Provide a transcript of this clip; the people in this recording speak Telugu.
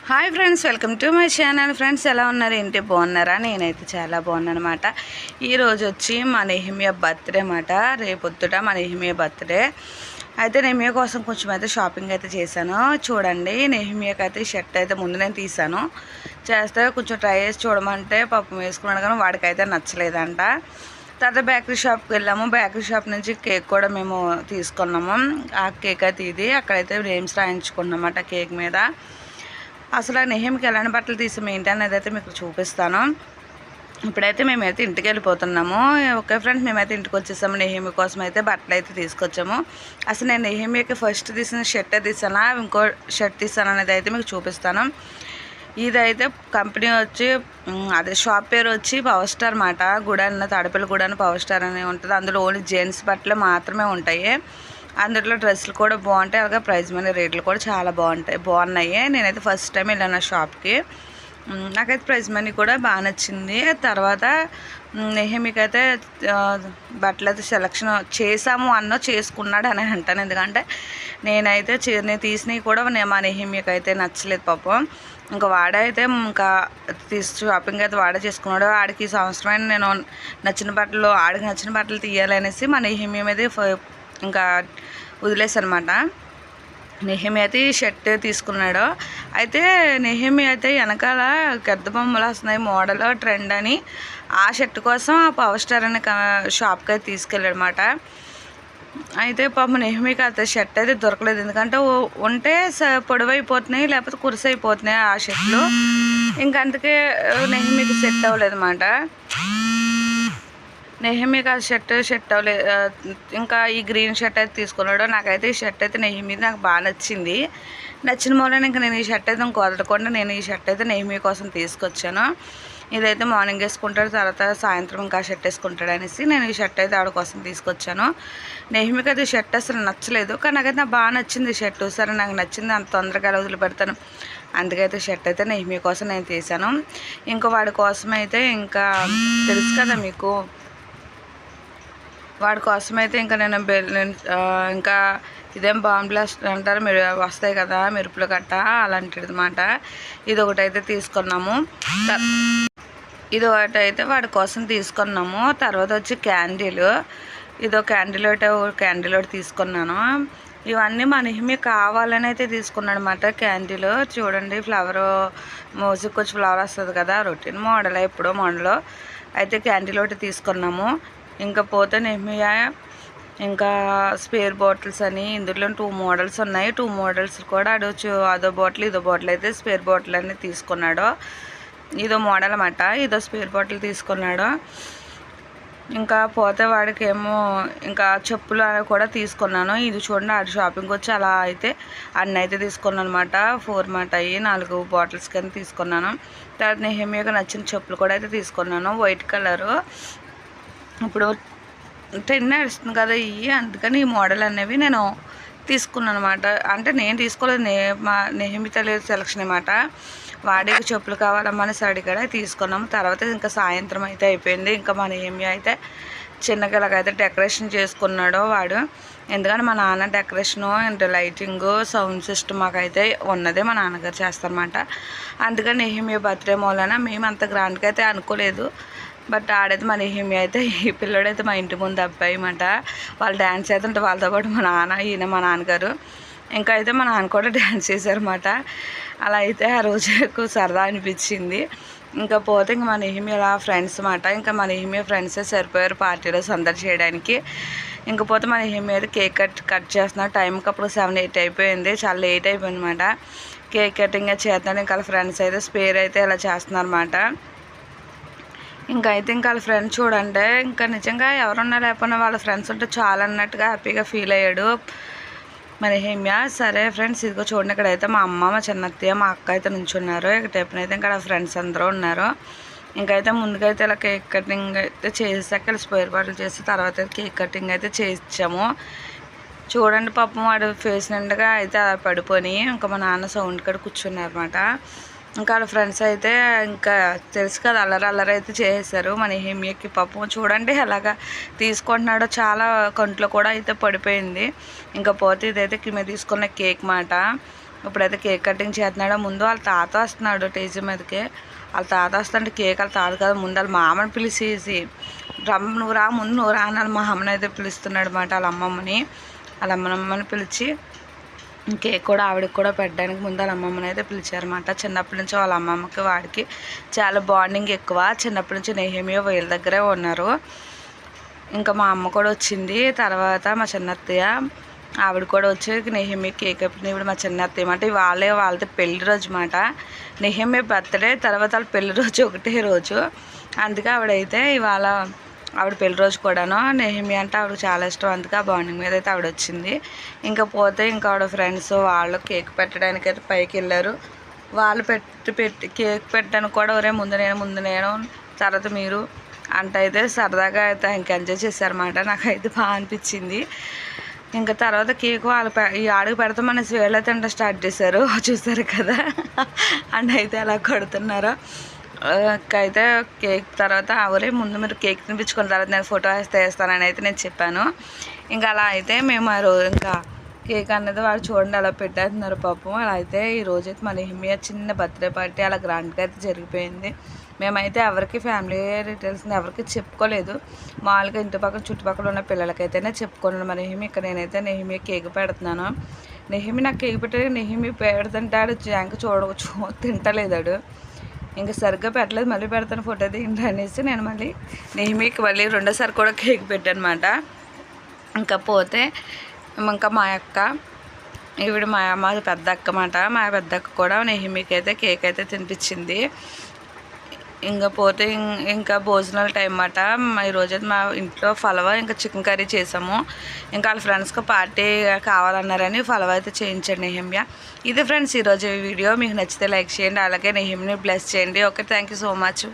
Hi friends, welcome to my channel. Friends ఎలా ఉన్నారు? ఏంటి బాగున్నారా? నేనైతే చాలా బాగున్నాను అనమాట. ఈరోజు వచ్చి మా నెహిమియా బర్త్డే అన్నమాట. రేపొద్దుట మా నెహిమియా బర్త్డే అయితే నెహిమియా కోసం కొంచెం అయితే షాపింగ్ అయితే చేశాను. చూడండి, నెహిమియాకి అయితే షర్ట్ అయితే ముందు నేను తీసాను. చేస్తే కొంచెం ట్రై చేసి చూడమంటే పాపం వేసుకున్నాడు, కానీ వాడికైతే నచ్చలేదంట. తర్వాత బేకరీ షాప్కి వెళ్ళాము. బేకరీ షాప్ నుంచి కేక్ కూడా మేము తీసుకున్నాము. ఆ కేక్ అయితే ఇది అక్కడైతే నేమ్స్ రాయించుకున్నామన్నమాట కేక్ మీద. అసలు నెహిమికి ఎలాంటి బట్టలు తీసాము ఏంటి అనేది అయితే మీకు చూపిస్తాను. ఇప్పుడైతే మేమైతే ఇంటికి వెళ్ళిపోతున్నాము. ఓకే ఫ్రెండ్స్, మేమైతే ఇంటికి వచ్చేసాము. నెహిమి కోసం అయితే బట్టలు అయితే తీసుకొచ్చాము. అసలు నేను నెహిమికి ఫస్ట్ తీసిన షర్ట్ తీసానా, ఇంకో షర్ట్ తీసాను అనేది అయితే మీకు చూపిస్తాను. ఇదైతే కంపెనీ వచ్చి అదే షాప్ పేరు వచ్చి పవర్ స్టార్ అన్నమాట. గుడన్న తాడపల్లి గుడన్న పవర్ స్టార్ అని ఉంటుంది. అందులో ఓన్లీ జెంట్స్ బట్టలు మాత్రమే ఉంటాయి. అందులో డ్రెస్సులు కూడా బాగుంటాయి, అలాగే ప్రైస్ మనీ రేట్లు కూడా చాలా బాగున్నాయి. నేనైతే ఫస్ట్ టైం వెళ్ళాను ఆ షాప్కి. నాకైతే ప్రైస్ మనీ కూడా బాగా నచ్చింది. తర్వాత నెహిమికి అయితే బట్టలు అయితే సెలక్షన్ చేసాము చేసుకున్నాడు అని అంటాను. ఎందుకంటే నేను తీసినవి కూడా మా నెహిమికి అయితే నచ్చలేదు పాపం. ఇంకా వాడైతే షాపింగ్ అయితే వాడే చేసుకున్నాడు. ఆడికి ఈ సంవత్సరం నేను ఆడికి నచ్చిన బట్టలు తీయాలనేసి మా నెహిమి మీద ఇంకా వదిలేసనమాట. నెహిమి అయితే షర్ట్ తీసుకున్నాడు. అయితే నెహిమి అయితే వెనకాల గద్ద బొమ్మలు వస్తున్నాయి మోడల్ ట్రెండ్ అని, ఆ షర్ట్ కోసం ఆ పవర్ స్టార్ అనే షాప్కి అయితే తీసుకెళ్ళాడనమాట. అయితే పాపం నెహిమికి అయితే షర్ట్ అయితే దొరకలేదు. ఎందుకంటే ఉంటే పొడవైపోతున్నాయి, లేకపోతే కురుసు అయిపోతున్నాయి ఆ షర్ట్లు. ఇంకా అందుకే నెహిమికి సెట్ అవ్వలేదు అన్నమాట. నెహిమికి ఆ షర్ట్ అవ్వలేదు. ఇంకా ఈ గ్రీన్ షర్ట్ అయితే తీసుకున్నాడు. నాకైతే ఈ షర్ట్ అయితే నెహిమి నాకు బాగా నచ్చింది. నచ్చిన మూలన ఇంకా నేను ఈ షర్ట్ అయితే వదలకుండా నేను ఈ షర్ట్ అయితే నెహిమి కోసం తీసుకొచ్చాను. ఇదైతే మార్నింగ్ వేసుకుంటాడు, తర్వాత సాయంత్రం ఇంకా షర్ట్ వేసుకుంటాడు అనేసి నేను ఈ షర్ట్ అయితే ఆవిడ కోసం తీసుకొచ్చాను. నెహిమికి అయితే షర్ట్ అసలు నచ్చలేదు, కానీ నాకైతే నాకు బాగా నచ్చింది షర్ట్. సరే నాకు నచ్చింది, అంత తొందరగా వదిలిపెడతాను. అందుకైతే షర్ట్ అయితే నెహిమి కోసం నేను తీసాను. ఇంకా వాడి కోసం అయితే ఇంకా తెలుసు కదా మీకు, వాడి కోసం అయితే ఇంకా నేను ఇంకా ఇదేం బాంబ్ బ్లాస్ట్ అంటారు మీరు, వస్తాయి కదా మెరుపులు గట్ట, అలాంటిది అన్నమాట. ఇది ఒకటైతే తీసుకున్నాము. ఇది ఒకటైతే వాడి కోసం తీసుకున్నాము. తర్వాత వచ్చి క్యాండిల్, ఇదో క్యాండిల్ ఒకటి తీసుకున్నాను. ఇవన్నీ మా నెహిమి కావాలని అయితే తీసుకున్నాడు అన్నమాట. క్యాండిల్ చూడండి, ఫ్లవర్ మోజుకి వచ్చి ఫ్లవర్ వస్తుంది కదా, రొటీన్ మోడల్ ఎప్పుడో మోడల్. అయితే క్యాండిల్ ఒకటి తీసుకున్నాము. ఇంకా పోతే నెహిమియా ఇంకా స్పేర్ బాటిల్స్ అని, ఇందులో 2 మోడల్స్ ఉన్నాయి. 2 మోడల్స్ కూడా అదో బాటిల్ ఇదో బాటిల్ అయితే స్పేర్ బాటిల్ అని తీసుకున్నాడు. ఇదో మోడల్ అన్నమాట, ఇదో స్పేర్ బాటిల్ తీసుకున్నాడు. ఇంకా పోతే వాడికి ఏమో ఇంకా చెప్పులు కూడా తీసుకున్నాను. ఇది చూడండి, ఆడి షాపింగ్కి వచ్చి అలా అయితే అన్నీ అయితే తీసుకున్నాను అనమాట. 4 మాట అయ్యి 4 బాటిల్స్ కానీ తీసుకున్నాను. తర్వాత నెహిమియాకి నచ్చిన చెప్పులు కూడా అయితే తీసుకున్నాను, వైట్ కలరు. ఇప్పుడు ట్రెండ్ నడుస్తుంది కదా అందుకని ఈ మోడల్ అనేవి నేను తీసుకున్నాను అనమాట. అంటే నేను తీసుకోలేదు, మా నెహిమి తల్లి సెలక్షన్ అనమాట. వాడికి చెప్పులు కావాలమ్మని అడిగాడు, తీసుకున్నాము. తర్వాత ఇంకా సాయంత్రం అయితే అయిపోయింది. ఇంకా మా నెహిమి అయితే చిన్నగిలాగైతే డెకరేషన్ చేసుకున్నాడు వాడు. ఎందుకంటే మా నాన్న decoration and lighting sound system మాకైతే ఉన్నదే మా నాన్నగారు చేస్తారన్నమాట. అందుకని నెహిమి బర్త్డే మూలన మేము అంత గ్రాండ్గా అయితే అనుకోలేదు. బట్ ఆడైతే మా నెహిమి అయితే, ఈ పిల్లడైతే మా ఇంటి ముందు అబ్బాయి అన్నమాట. వాళ్ళు డ్యాన్స్ చేస్తుంటే వాళ్ళతో పాటు మా నాన్నగారు ఇంకా అయితే మా నాన్న కూడా డ్యాన్స్ చేశారన్నమాట. అలా అయితే ఆ రోజు ఎక్కువ సరదా అనిపించింది. ఇంకా పోతే ఇంకా మా నెహిమి అలా ఫ్రెండ్స్ అన్నమాట. ఇంకా మా నెహిమి ఫ్రెండ్సే సరిపోయారు పార్టీలో సందడి చేయడానికి. ఇంకా పోతే మా నెహిమి అయితే కేక్ కట్ చేస్తున్నారు. టైంకి అప్పుడు 7-8 అయిపోయింది, చాలా లేట్ అయిపోయింది అనమాట. కేక్ కటింగ్ చేస్తున్నాడు. ఇంకా ఫ్రెండ్స్ అయితే స్పేర్ అయితే ఇలా చేస్తున్నారు అన్నమాట. ఇంకా అయితే ఇంకా వాళ్ళ ఫ్రెండ్స్ చూడండి, ఇంకా నిజంగా ఎవరున్నా లేకపోయినా వాళ్ళ ఫ్రెండ్స్ ఉంటే చాలా అన్నట్టుగా హ్యాపీగా ఫీల్ అయ్యాడు మరి నెహిమియా. సరే ఫ్రెండ్స్, ఇదిగో చూడండి, ఇక్కడైతే మా అమ్మ, మా చిన్నత్తయ్య, మా అక్క అయితే నుంచున్నారు. ఇక్కడ టైపునైతే ఇంకా ఫ్రెండ్స్ అందరూ ఉన్నారు. ఇంకైతే ముందుకైతే ఇలా కేక్ కటింగ్ అయితే చేసాక స్పేర్ బాటిల్ చేసి తర్వాత కేక్ కటింగ్ అయితే చేయించాము. చూడండి పాపం వాడు ఫేస్ నిండుగా అయితే పడిపోయి ఇంకా మా నాన్న సౌండ్ కాడ కూర్చున్నారు అనమాట. ఇంకా వాళ్ళ ఫ్రెండ్స్ అయితే ఇంకా తెలుసు కదా అల్లరి అయితే చేసేసారు. మన నెహిమియాకి పాపం చూడండి ఎలాగా తీసుకుంటున్నాడో, చాలా కంట్లో కూడా అయితే పడిపోయింది. ఇంకా పోతే ఇదైతే కింద తీసుకున్న కేక్ మాట. ఇప్పుడైతే కేక్ కటింగ్ చేస్తున్నాడు. ముందు వాళ్ళ తాత వస్తున్నాడు స్టేజ్ మీదకి. వాళ్ళ తాత వస్తుంటే కేక్ వాళ్ళ తాత కదా, ముందు వాళ్ళ మామని పిలిచేసి నువ్వు రా, ముందు నువ్వు రా అని మా అమ్మని అయితే పిలుస్తున్నాడు అనమాట. వాళ్ళ అమ్మమ్మని పిలిచి కేక్ కూడా ఆవిడకి కూడా పెట్టడానికి ముందు వాళ్ళ అమ్మమ్మని అయితే పిలిచారన్నమాట. చిన్నప్పటి నుంచి వాళ్ళ అమ్మమ్మకి వాడికి చాలా బాండింగ్ ఎక్కువ. చిన్నప్పటి నుంచి నెహమియా వీళ్ళ దగ్గరే ఉన్నారు. ఇంకా మా అమ్మ కూడా వచ్చింది. తర్వాత మా చిన్నత్తయ్య ఆవిడ కూడా వచ్చి నెహమియా కేక్ ఇప్పుడు మా చిన్నత్తయ్య మాట వాళ్ళతో పెళ్లి రోజు మాట. నెహమియా బర్త్డే తర్వాత వాళ్ళ పెళ్లి రోజు ఒకటే రోజు. అందుకే ఆవిడైతే ఇవాళ ఆవిడ పెళ్లి రోజు కూడాను. నెహమియా అంటే ఆవిడకి చాలా ఇష్టం. అందుకే ఆ బాండింగ్ మీద అయితే ఆవిడ వచ్చింది. ఇంకా పోతే ఇంకా ఆవిడ ఫ్రెండ్స్ వాళ్ళు కేక్ పెట్టడానికి అయితే పైకి వెళ్ళారు. వాళ్ళు పెట్టి కేక్ పెట్టడానికి కూడా ఒరే ముందు నేను తర్వాత మీరు అంటే అయితే సరదాగా అయితే ఇంకా ఎంజాయ్ చేశారన్నమాట. నాకైతే బాగా అనిపించింది. ఇంకా తర్వాత కేక్ వాళ్ళు ఈ ఆడికి పెడతామనేసి వీళ్ళైతే అంటే స్టార్ట్ చేశారు. చూసారు కదా అండ్ అయితే అలా కొడుతున్నారు. అయితే కేక్ తర్వాత అవరే ముందు మీరు కేక్ తినిపించుకున్న తర్వాత నేను ఫోటో వేస్తానని అయితే నేను చెప్పాను. ఇంకా అలా అయితే మేము ఆ రోజు ఇంకా కేక్ అనేది వాళ్ళు చూడండి అలా పెట్టేస్తున్నారు పాపం. అలా అయితే ఈరోజు అయితే మన నెహమియా చిన్న బర్త్డే పార్టీ అలా గ్రాండ్గా అయితే జరిగిపోయింది. మేమైతే ఎవరికి ఫ్యామిలీ డీటెయిల్స్ని ఎవరికి చెప్పుకోలేదు. మామూలుగా ఇంటి పక్కన చుట్టుపక్కల ఉన్న పిల్లలకైతేనే చెప్పుకున్నాను. మన నెహమి ఇక్కడ నేనైతే నెహమియా కేక్ పెడుతున్నాను. నెహమి నాకు కేక్ పెట్టే నెహమి పెడుతుంటాడు జాంక తింటలేదాడు. ఇంకా సరిగ్గా పెట్టలేదు. మళ్ళీ పెడతాను ఫోటో దిండి అనేసి నేను మళ్ళీ నెహమికి మళ్ళీ రెండోసారి కూడా కేక్ పెట్టానమాట. ఇంకా పోతే ఇంకా మా అక్క ఈవిడ మా పెద్ద అక్క మాట. మా పెద్ద అక్క కూడా నెహమికి అయితే కేక్ అయితే తినిపించింది. ఇంకా పోతే ఇంకా భోజనాల టైం మాట. ఈరోజైతే మా ఇంట్లో ఫలవా ఇంకా చికెన్ కర్రీ చేసాము. ఇంకా వాళ్ళ ఫ్రెండ్స్కి పార్టీ కావాలన్నారని ఫలవా అయితే చేయించండి నెహమియా. ఇది ఫ్రెండ్స్ ఈరోజు వీడియో. మీకు నచ్చితే లైక్ చేయండి, అలాగే నెహమిని బ్లెస్ చేయండి. Okay, thank you so much.